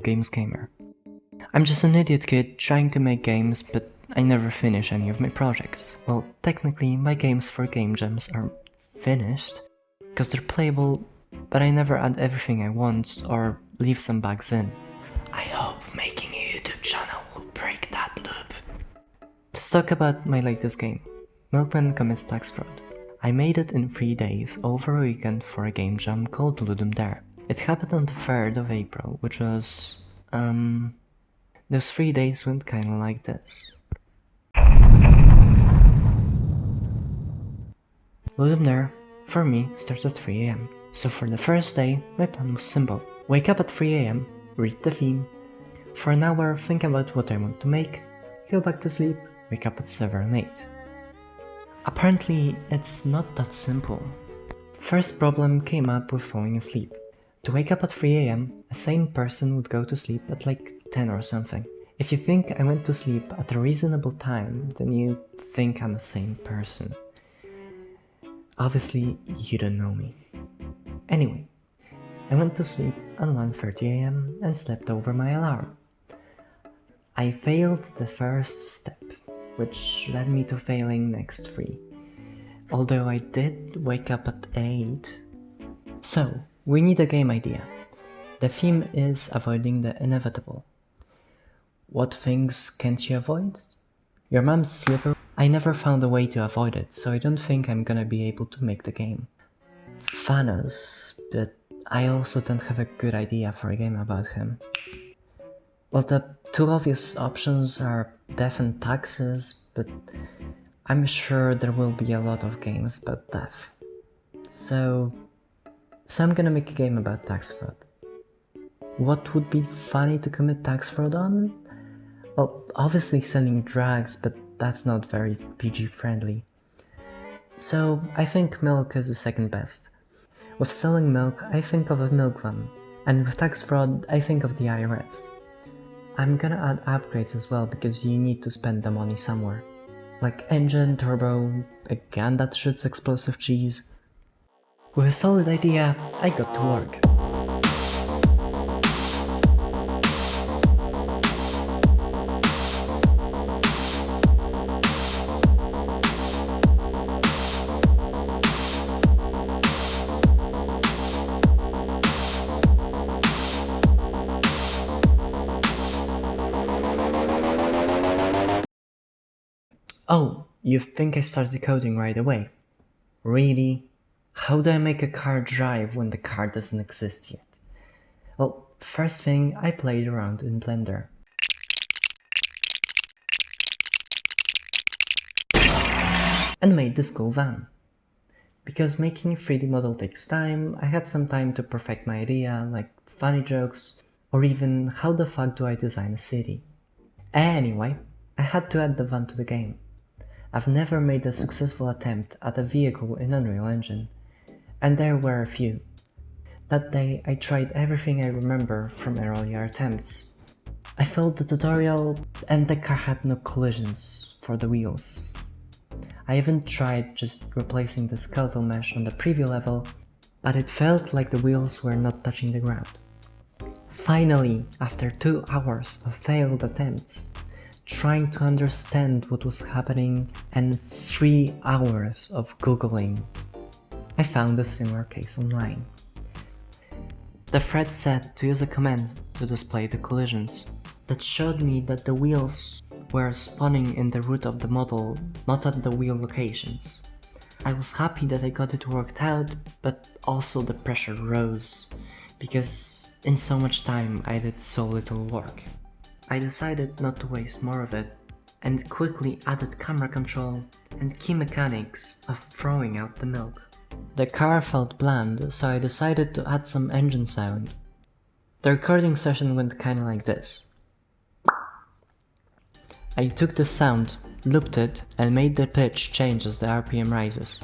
games gamer. I'm just an idiot kid trying to make games, but I never finish any of my projects. Well, technically my games for game jams are finished, because they're playable, but I never add everything I want or leave some bugs in. I hope making a YouTube channel will break that loop. Let's talk about my latest game, Milkman Commits Tax Fraud. I made it in 3 days over a weekend for a game jam called LudumDare. It happened on the 3rd of April, which was, those 3 days went kinda like this. LudumDare, for me, starts at 3 AM. So for the first day, my plan was simple. Wake up at 3 AM, read the theme, for an hour think about what I want to make, go back to sleep, wake up at 7 or 8. Apparently, it's not that simple. First problem came up with falling asleep. To wake up at 3 AM, a sane person would go to sleep at like 10 or something. If you think I went to sleep at a reasonable time, then you think I'm a sane person. Obviously, you don't know me. Anyway, I went to sleep at 1:30 AM and slept over my alarm. I failed the first step, which led me to failing next 3. Although I did wake up at 8. So, we need a game idea. The theme is avoiding the inevitable. What things can't you avoid? Your mom's slipper. I never found a way to avoid it, so I don't think I'm gonna be able to make the game. Thanos, but I also don't have a good idea for a game about him. Well, the 2 obvious options are death and taxes, but I'm sure there will be a lot of games about death. So I'm gonna make a game about tax fraud. What would be funny to commit tax fraud on? Well, obviously selling drugs, but that's not very PG friendly. So I think milk is the second best. With selling milk, I think of a milk van, and with tax fraud, I think of the IRS. I'm gonna add upgrades as well because you need to spend the money somewhere. Like engine, turbo, a gun that shoots explosive cheese. With a solid idea, I got to work. Oh, you think I started coding right away? Really? How do I make a car drive when the car doesn't exist yet? Well, first thing, I played around in Blender. And made this cool van. Because making a 3D model takes time, I had some time to perfect my idea, like funny jokes, or even how the fuck do I design a city. Anyway, I had to add the van to the game. I've never made a successful attempt at a vehicle in Unreal Engine, and there were a few. That day I tried everything I remember from earlier attempts. I failed the tutorial and the car had no collisions for the wheels. I even tried just replacing the skeletal mesh on the preview level, but it felt like the wheels were not touching the ground. Finally, after 2 hours of failed attempts, trying to understand what was happening and 3 hours of googling, I found a similar case online. The thread said to use a command to display the collisions that showed me that the wheels were spawning in the root of the model, not at the wheel locations. I was happy that I got it worked out, but also the pressure rose, because in so much time I did so little work. I decided not to waste more of it, and quickly added camera control and key mechanics of throwing out the milk. The car felt bland, so I decided to add some engine sound. The recording session went kinda like this. I took the sound, looped it, and made the pitch change as the RPM rises.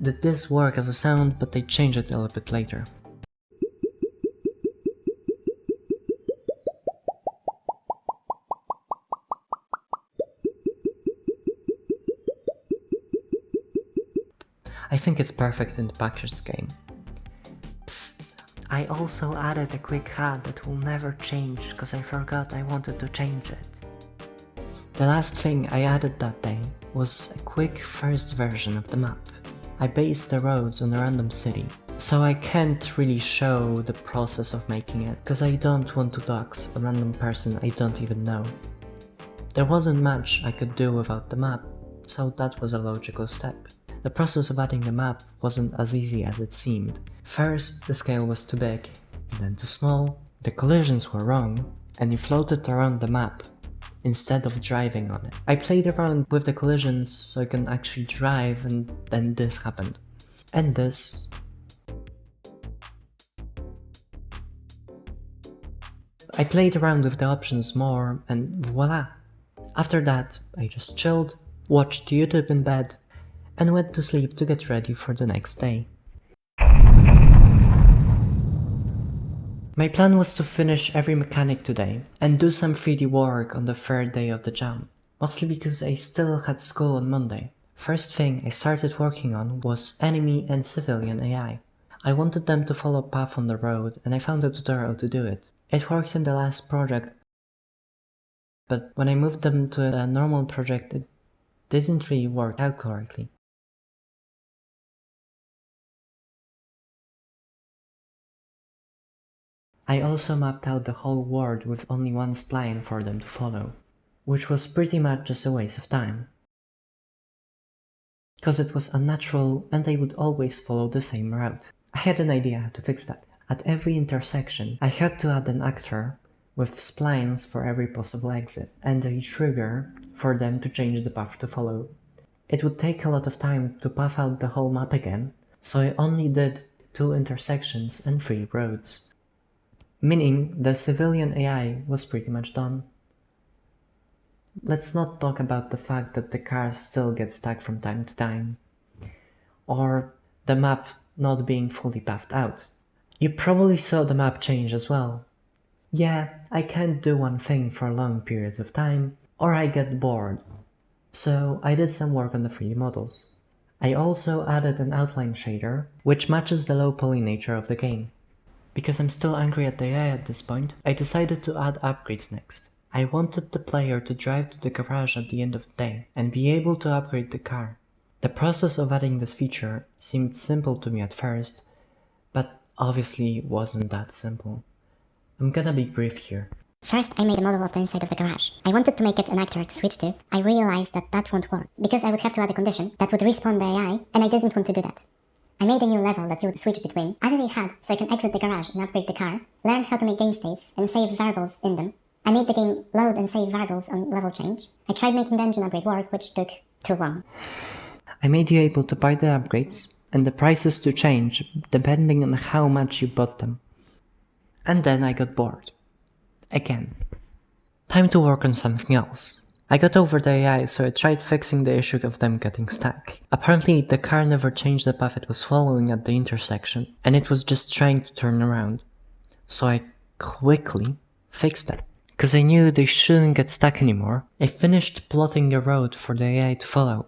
Did this work as a sound, but I changed it a little bit later. I think it's perfect in the packaged game. Psst, I also added a quick hat that will never change because I forgot I wanted to change it. The last thing I added that day was a quick first version of the map. I based the roads on a random city, so I can't really show the process of making it because I don't want to dox a random person I don't even know. There wasn't much I could do without the map, so that was a logical step. The process of adding the map wasn't as easy as it seemed. First, the scale was too big, then too small, the collisions were wrong, and you floated around the map instead of driving on it. I played around with the collisions so I can actually drive, and then this happened. And this. I played around with the options more, and voila! After that, I just chilled, watched YouTube in bed, and went to sleep to get ready for the next day. My plan was to finish every mechanic today and do some 3D work on the third day of the jam, mostly because I still had school on Monday. First thing I started working on was enemy and civilian AI. I wanted them to follow a path on the road, and I found a tutorial to do it. It worked in the last project, but when I moved them to a normal project it didn't really work out correctly. I also mapped out the whole world with only one spline for them to follow, which was pretty much just a waste of time, because it was unnatural and they would always follow the same route. I had an idea how to fix that. At every intersection, I had to add an actor with splines for every possible exit, and a trigger for them to change the path to follow. It would take a lot of time to path out the whole map again, so I only did 2 intersections and 3 roads. Meaning the civilian AI was pretty much done. Let's not talk about the fact that the cars still get stuck from time to time, or the map not being fully pathed out. You probably saw the map change as well. Yeah, I can't do one thing for long periods of time, or I get bored. So I did some work on the 3D models. I also added an outline shader, which matches the low poly nature of the game. Because I'm still angry at the AI at this point, I decided to add upgrades next. I wanted the player to drive to the garage at the end of the day and be able to upgrade the car. The process of adding this feature seemed simple to me at first, but obviously wasn't that simple. I'm gonna be brief here. First, I made a model of the inside of the garage. I wanted to make it an actor to switch to. I realized that that won't work, because I would have to add a condition that would respawn the AI, and I didn't want to do that. I made a new level that you would switch between, added a HUD so I can exit the garage and upgrade the car, learned how to make game states and save variables in them. I made the game load and save variables on level change. I tried making the engine upgrade work, which took too long. I made you able to buy the upgrades, and the prices to change depending on how much you bought them. And then I got bored. Again. Time to work on something else. I got over the AI, so I tried fixing the issue of them getting stuck. Apparently, the car never changed the path it was following at the intersection, and it was just trying to turn around. So I quickly fixed it. Because I knew they shouldn't get stuck anymore, I finished plotting the road for the AI to follow.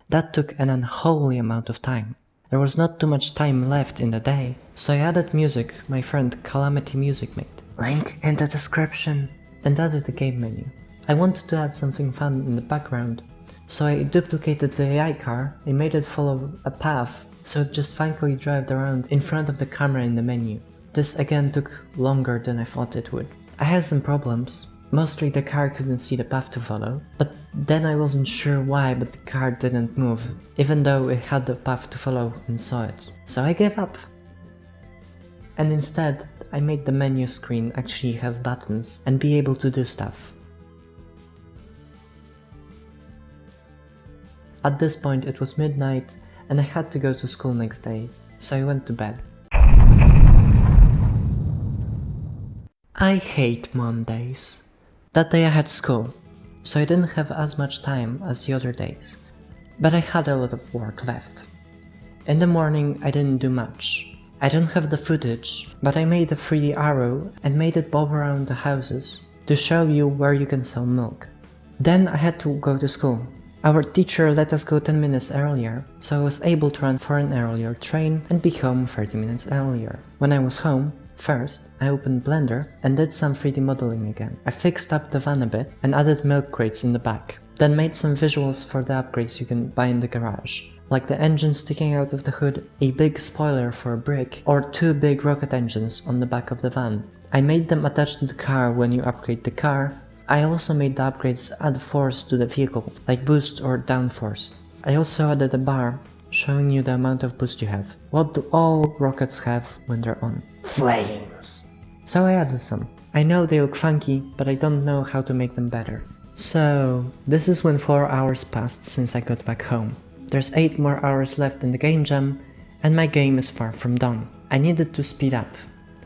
That took an unholy amount of time. There was not too much time left in the day, so I added music my friend Calamity Music made. Link in the description. And added the game menu. I wanted to add something fun in the background, so I duplicated the AI car and made it follow a path, so it just frankly drove around in front of the camera in the menu. This again took longer than I thought it would. I had some problems. Mostly the car couldn't see the path to follow, but then I wasn't sure why, but the car didn't move, even though it had the path to follow and saw it. So I gave up. And instead, I made the menu screen actually have buttons and be able to do stuff. At this point it was midnight and I had to go to school next day, so I went to bed. I hate Mondays. That day I had school, so I didn't have as much time as the other days, but I had a lot of work left. In the morning I didn't do much. I don't have the footage, but I made a 3D arrow and made it bob around the houses to show you where you can sell milk. Then I had to go to school. Our teacher let us go 10 minutes earlier, so I was able to run for an earlier train and be home 30 minutes earlier. When I was home, first, I opened Blender and did some 3D modeling again. I fixed up the van a bit and added milk crates in the back. Then made some visuals for the upgrades you can buy in the garage, like the engine sticking out of the hood, a big spoiler for a brick, or 2 big rocket engines on the back of the van. I made them attached to the car when you upgrade the car. I also made the upgrades add force to the vehicle, like boost or downforce. I also added a bar showing you the amount of boost you have. What do all rockets have when they're on? Flames! So I added some. I know they look funky, but I don't know how to make them better. So, this is when 4 hours passed since I got back home. There's 8 more hours left in the game jam, and my game is far from done. I needed to speed up.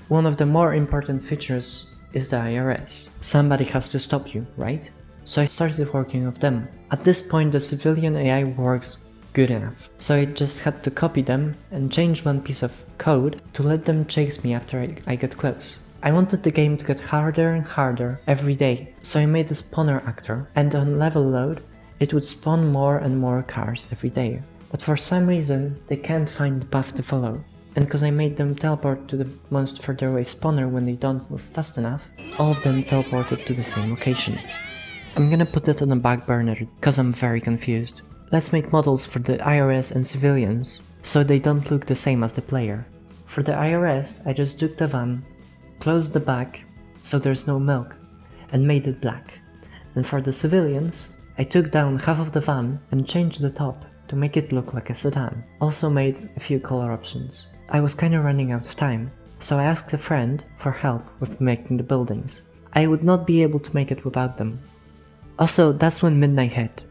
One of the more important features is the IRS. Somebody has to stop you, right? So I started working with them. At this point the civilian AI works good enough, so I just had to copy them and change one piece of code to let them chase me after I get close. I wanted the game to get harder and harder every day, so I made a spawner actor, and on level load, it would spawn more and more cars every day. But for some reason, they can't find the path to follow. And because I made them teleport to the most further away spawner when they don't move fast enough, all of them teleported to the same location. I'm gonna put that on a back burner, because I'm very confused. Let's make models for the IRS and civilians, so they don't look the same as the player. For the IRS, I just took the van, closed the back, so there's no milk, and made it black. And for the civilians, I took down half of the van and changed the top to make it look like a sedan. Also made a few color options. I was kinda running out of time, so I asked a friend for help with making the buildings. I would not be able to make it without them. Also, that's when midnight hit.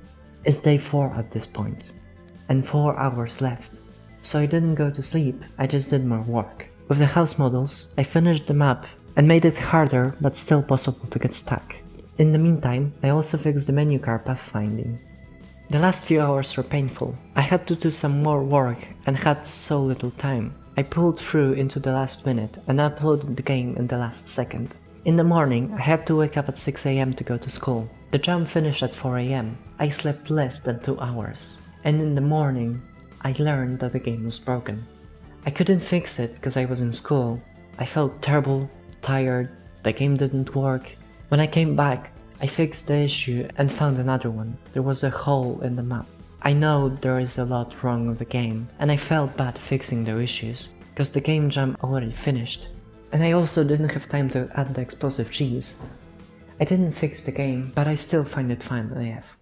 It's day 4 at this point, and 4 hours left. So I didn't go to sleep, I just did more work. With the house models, I finished the map and made it harder but still possible to get stuck. In the meantime, I also fixed the menu car pathfinding. The last few hours were painful. I had to do some more work and had so little time. I pulled through into the last minute and uploaded the game in the last second. In the morning, I had to wake up at 6 AM to go to school. The jam finished at 4 AM. I slept less than 2 hours. And in the morning, I learned that the game was broken. I couldn't fix it because I was in school. I felt terrible, tired, the game didn't work. When I came back, I fixed the issue and found another one. There was a hole in the map. I know there is a lot wrong with the game, and I felt bad fixing the issues, because the game jam already finished. And I also didn't have time to add the explosive cheese. I didn't fix the game, but I still find it fun AF.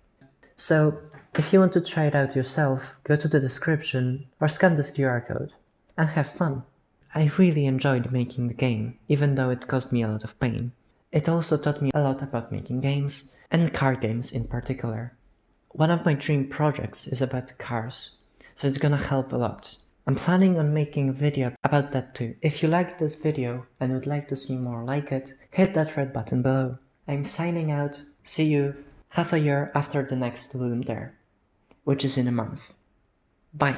So, if you want to try it out yourself, go to the description or scan this QR code. And have fun. I really enjoyed making the game, even though it caused me a lot of pain. It also taught me a lot about making games, and car games in particular. One of my dream projects is about cars, so it's gonna help a lot. I'm planning on making a video about that too. If you liked this video and would like to see more like it, hit that red button below. I'm signing out, see you half a year after the next LudumDare, which is in a month. Bye!